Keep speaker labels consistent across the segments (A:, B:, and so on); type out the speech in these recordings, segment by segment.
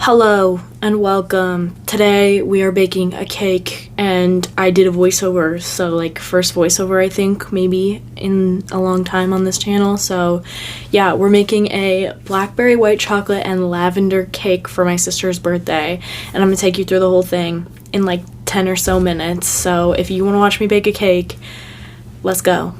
A: Hello and welcome. Today we are baking a cake and I did a voiceover, so like first voiceover I think maybe in a long time on this channel. So yeah, we're making a blackberry white chocolate and lavender cake for my sister's birthday, and I'm gonna take you through the whole thing in like 10 or so minutes. So if you want to watch me bake a cake, let's go.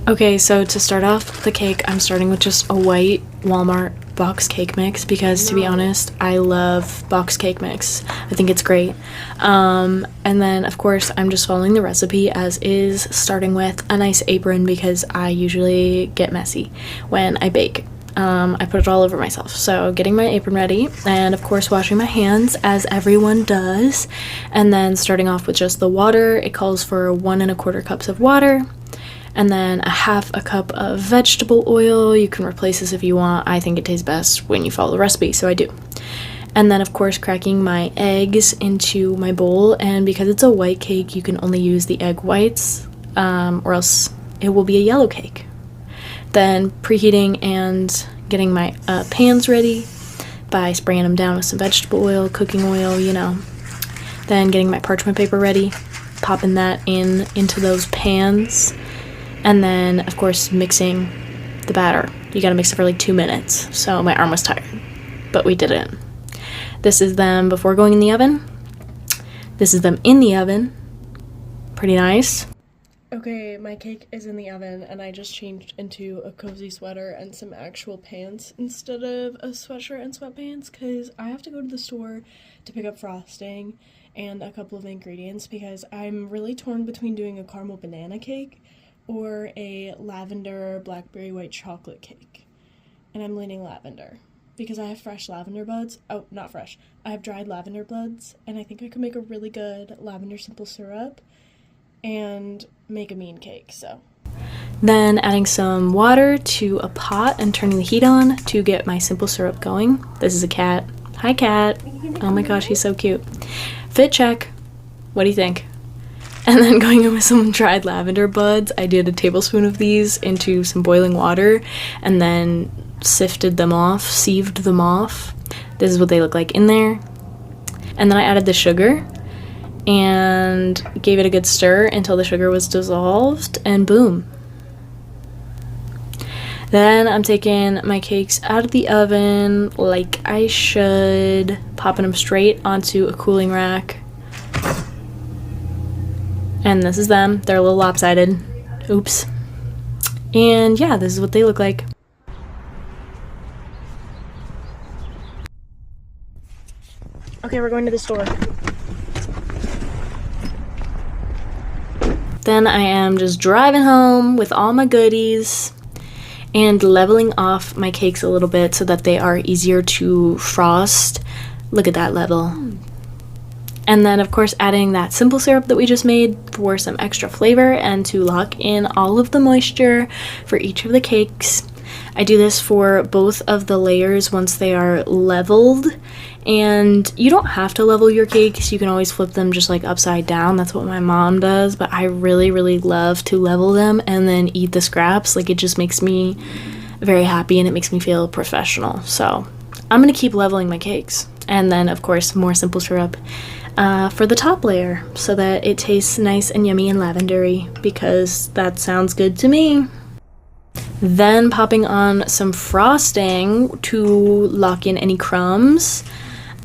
A: Okay, so to start off the cake, I'm starting with just a white Walmart box cake mix because, to be honest, I love box cake mix. I think it's great. And then, of course, I'm just following the recipe as is, starting with a nice apron because I usually get messy when I bake. I put it all over myself. So getting my apron ready and, of course, washing my hands as everyone does. And then starting off with just the water. It calls for 1 1/4 cups of water. And then a 1/2 cup of vegetable oil. You can replace this if you want. I think it tastes best when you follow the recipe, so I do. And then, of course, cracking my eggs into my bowl. And because it's a white cake, you can only use the egg whites, or else it will be a yellow cake. Then preheating and getting my pans ready by spraying them down with some vegetable oil, cooking oil, you know. Then getting my parchment paper ready, popping that into those pans. And then, of course, mixing the batter. You gotta mix it for like 2 minutes. So my arm was tired, but we did it. This is them before going in the oven. This is them in the oven. Pretty nice. Okay, my cake is in the oven and I just changed into a cozy sweater and some actual pants instead of a sweatshirt and sweatpants because I have to go to the store to pick up frosting and a couple of ingredients because I'm really torn between doing a caramel banana cake or a lavender blackberry white chocolate cake. And I'm leaning lavender because I have fresh lavender buds. Oh, not fresh. I have dried lavender buds, and I think I could make a really good lavender simple syrup and make a mean cake, so. Then adding some water to a pot and turning the heat on to get my simple syrup going. This is a cat. Hi, cat. Oh my gosh, he's so cute. Fit check. What do you think? And then going in with some dried lavender buds, I did a tablespoon of these into some boiling water and then sieved them off. This is what they look like in there. And then I added the sugar and gave it a good stir until the sugar was dissolved, and boom. Then I'm taking my cakes out of the oven like I should, popping them straight onto a cooling rack. And this is them. They're a little lopsided. Oops. And yeah, this is what they look like. Okay, we're going to the store. Then I am just driving home with all my goodies and leveling off my cakes a little bit so that they are easier to frost. Look at that level. And then, of course, adding that simple syrup that we just made for some extra flavor and to lock in all of the moisture for each of the cakes. I do this for both of the layers once they are leveled. And you don't have to level your cakes. You can always flip them just like upside down. That's what my mom does. But I really, really love to level them and then eat the scraps. Like, it just makes me very happy and it makes me feel professional. So I'm going to keep leveling my cakes. And then, of course, more simple syrup for the top layer so that it tastes nice and yummy and lavendery, because that sounds good to me. Then popping on some frosting to lock in any crumbs.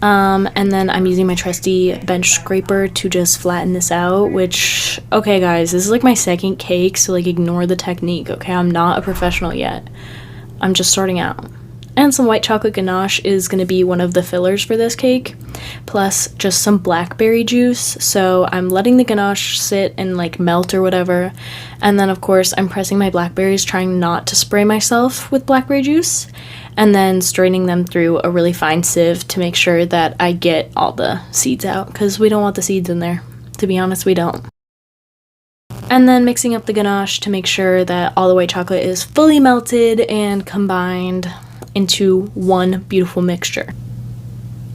A: And then I'm using my trusty bench scraper to just flatten this out, which, okay guys, this is like my second cake, so like ignore the technique, okay? I'm not a professional yet. I'm just starting out. And some white chocolate ganache is going to be one of the fillers for this cake, plus just some blackberry juice. So I'm letting the ganache sit and like melt or whatever. And then, of course, I'm pressing my blackberries, trying not to spray myself with blackberry juice, and then straining them through a really fine sieve to make sure that I get all the seeds out, because we don't want the seeds in there. To be honest, we don't. And then mixing up the ganache to make sure that all the white chocolate is fully melted and combined into one beautiful mixture.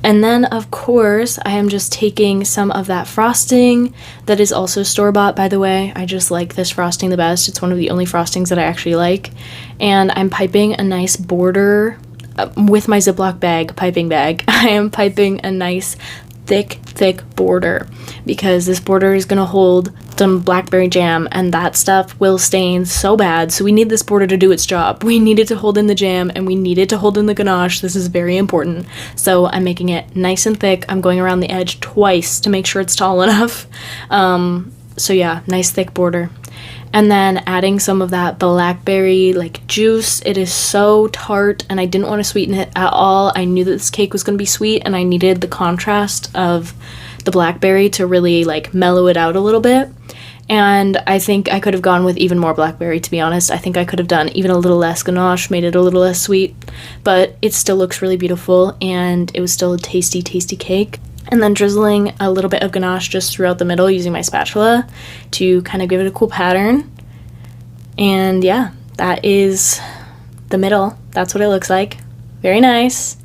A: And then, of course, I am just taking some of that frosting that is also store-bought, by the way. I just like this frosting the best. It's one of the only frostings that I actually like. And I'm piping a nice border with my Ziploc bag, piping bag, I am piping a nice thick border, because this border is gonna hold some blackberry jam, and that stuff will stain so bad. So we need this border to do its job. We need it to hold in the jam, and we need it to hold in the ganache. This is very important. So I'm making it nice and thick. I'm going around the edge twice to make sure it's tall enough. So yeah, nice thick border. And then adding some of that blackberry like juice. It is so tart, and I didn't want to sweeten it at all. I knew that this cake was going to be sweet, and I needed the contrast of the blackberry to really like mellow it out a little bit. And I think I could have gone with even more blackberry, to be honest. I think I could have done even a little less ganache, made it a little less sweet, but it still looks really beautiful, and it was still a tasty cake. And then drizzling a little bit of ganache just throughout the middle using my spatula to kind of give it a cool pattern. And yeah, that is the middle. That's what it looks like. Very nice.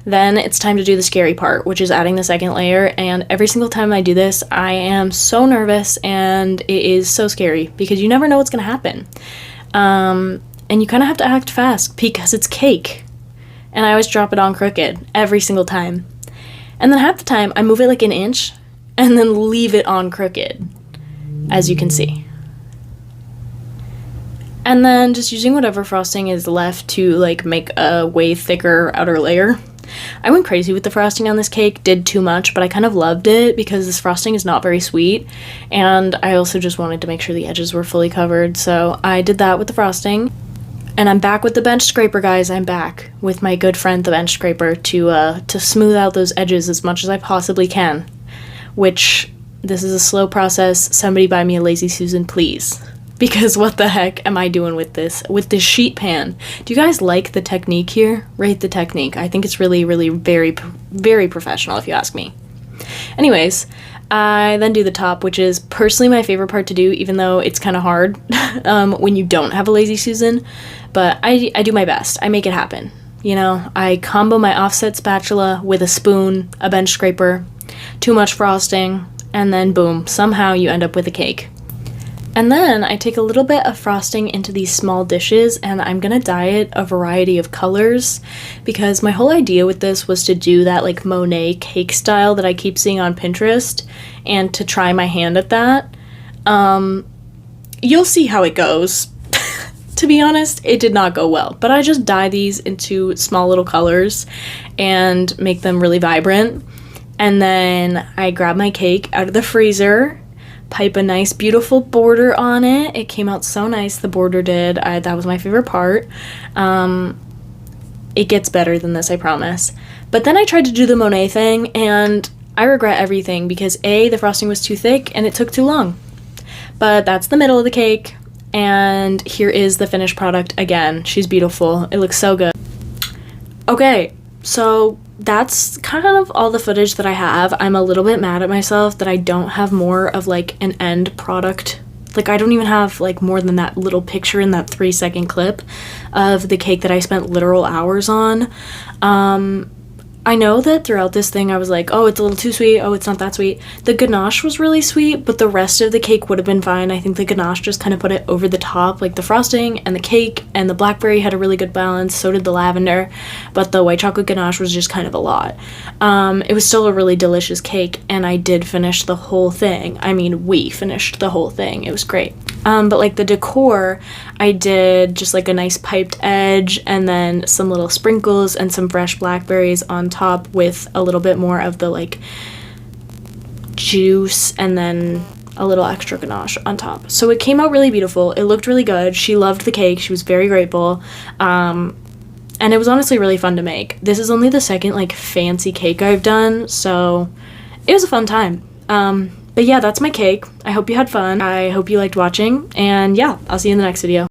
A: Then it's time to do the scary part, which is adding the second layer. And every single time I do this, I am so nervous, and it is so scary because you never know what's going to happen. And you kind of have to act fast because it's cake. And I always drop it on crooked every single time. And then half the time, I move it like an inch and then leave it on crooked, as you can see. And then just using whatever frosting is left to like make a way thicker outer layer. I went crazy with the frosting on this cake, did too much, but I kind of loved it because this frosting is not very sweet. And I also just wanted to make sure the edges were fully covered, so I did that with the frosting. And I'm back with the bench scraper, guys. I'm back with my good friend, the bench scraper, to smooth out those edges as much as I possibly can. Which, this is a slow process. Somebody buy me a Lazy Susan, please. Because what the heck am I doing with this sheet pan? Do you guys like the technique here? Rate the technique. I think it's really very professional, if you ask me. Anyways, I then do the top, which is personally my favorite part to do, even though it's kind of hard when you don't have a Lazy Susan. But I do my best. I make it happen. You know, I combo my offset spatula with a spoon, a bench scraper, too much frosting, and then boom, somehow you end up with a cake. And then I take a little bit of frosting into these small dishes, and I'm gonna dye it a variety of colors, because my whole idea with this was to do that like Monet cake style that I keep seeing on Pinterest, and to try my hand at that. You'll see how it goes. To be honest, it did not go well, but I just dye these into small little colors and make them really vibrant. And then I grab my cake out of the freezer, pipe a nice beautiful border on it. It came out so nice, the border did. That was my favorite part. It gets better than this, I promise. But then I tried to do the Monet thing, and I regret everything because A, the frosting was too thick and it took too long. But that's the middle of the cake, and here is the finished product again. She's beautiful. It looks so good. Okay, so that's kind of all the footage that I have. I'm a little bit mad at myself that I don't have more of like an end product. Like I don't even have like more than that little picture in that 3-second clip of the cake that I spent literal hours on. I know that throughout this thing I was like, oh, it's a little too sweet, oh, it's not that sweet. The ganache was really sweet, but the rest of the cake would have been fine. I think the ganache just kind of put it over the top, like the frosting and the cake and the blackberry had a really good balance, so did the lavender, but the white chocolate ganache was just kind of a lot. It was still a really delicious cake, and I did finish the whole thing. I mean, we finished the whole thing. It was great. But like the decor, I did just like a nice piped edge and then some little sprinkles and some fresh blackberries on top with a little bit more of the like juice and then a little extra ganache on top. So it came out really beautiful. It looked really good. She loved the cake. She was very grateful. And it was honestly really fun to make. This is only the second like fancy cake I've done, so it was a fun time. But yeah, that's my cake. I hope you had fun. I hope you liked watching, and yeah, I'll see you in the next video.